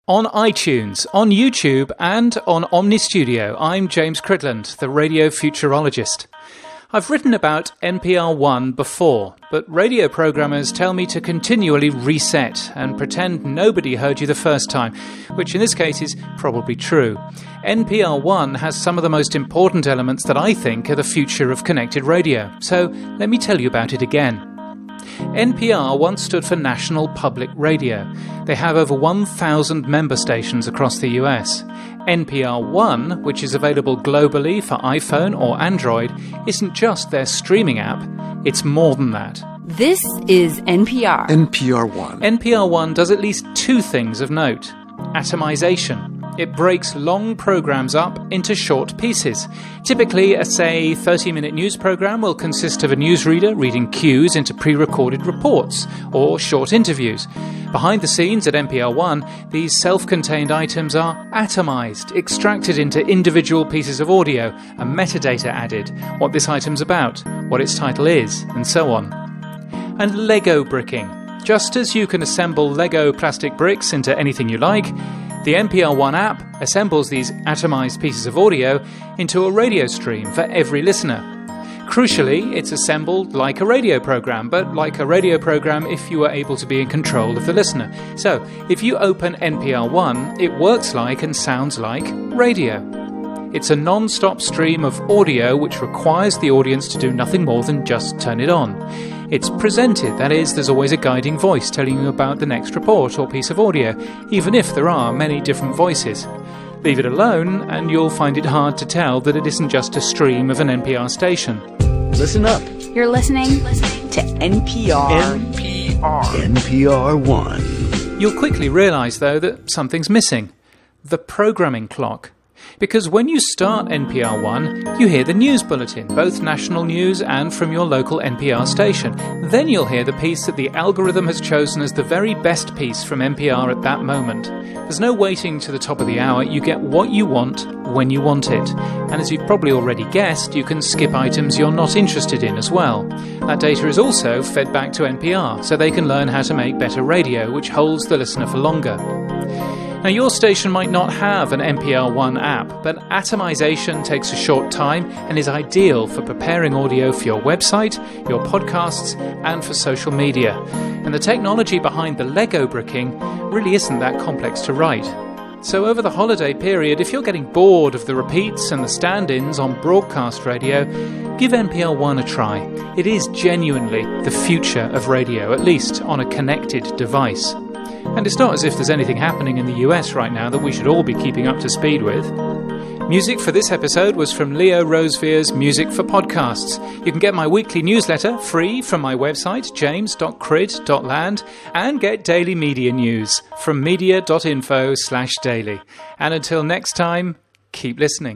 On iTunes, on YouTube and on Omny Studio, I'm James Cridland, the radio futurologist. I've written about NPR One before, but radio programmers tell me to continually reset and pretend nobody heard you the first time, which in this case is probably true. NPR One has some of the most important elements that I think are the future of connected radio, so let me tell you about it again. NPR once stood for National Public Radio. They have over 1,000 member stations across the US. NPR One, which is available globally for iPhone or Android, isn't just their streaming app, it's more than that. This is NPR. NPR One. NPR One does at least two things of note. Atomization. It breaks long programs up into short pieces. Typically, a, 30-minute news program will consist of a newsreader reading cues into pre-recorded reports or short interviews. Behind the scenes at NPR One, these self-contained items are atomized, extracted into individual pieces of audio, and metadata added, what this item's about, what its title is, and so on. And Lego bricking. Just as you can assemble Lego plastic bricks into anything you like, the NPR One app assembles these atomized pieces of audio into a radio stream for every listener. Crucially, it's assembled like a radio program, but like a radio program if you are able to be in control of the listener. So, if you open NPR One, it works like and sounds like radio. It's a non-stop stream of audio which requires the audience to do nothing more than just turn it on. It's presented, that is, there's always a guiding voice telling you about the next report or piece of audio, even if there are many different voices. Leave it alone, and you'll find it hard to tell that it isn't just a stream of an NPR station. Listen up. You're listening to NPR. NPR One. You'll quickly realise, though, that something's missing. The programming clock. Because when you start NPR One, you hear the news bulletin, both national news and from your local NPR station. Then you'll hear the piece that the algorithm has chosen as the very best piece from NPR at that moment. There's no waiting to the top of the hour. You get what you want when you want it. And as you've probably already guessed, you can skip items you're not interested in as well. That data is also fed back to NPR, so they can learn how to make better radio, which holds the listener for longer. Now, your station might not have an NPR One app, but atomization takes a short time and is ideal for preparing audio for your website, your podcasts, and for social media. And the technology behind the Lego bricking really isn't that complex to write. So over the holiday period, if you're getting bored of the repeats and the stand-ins on broadcast radio, give NPR One a try. It is genuinely the future of radio, at least on a connected device. And it's not as if there's anything happening in the US right now that we should all be keeping up to speed with. Music for this episode was from Leo Rosevere's Music for Podcasts. You can get my weekly newsletter free from my website, james.crid.land, and get daily media news from media.info/daily. And until next time, keep listening.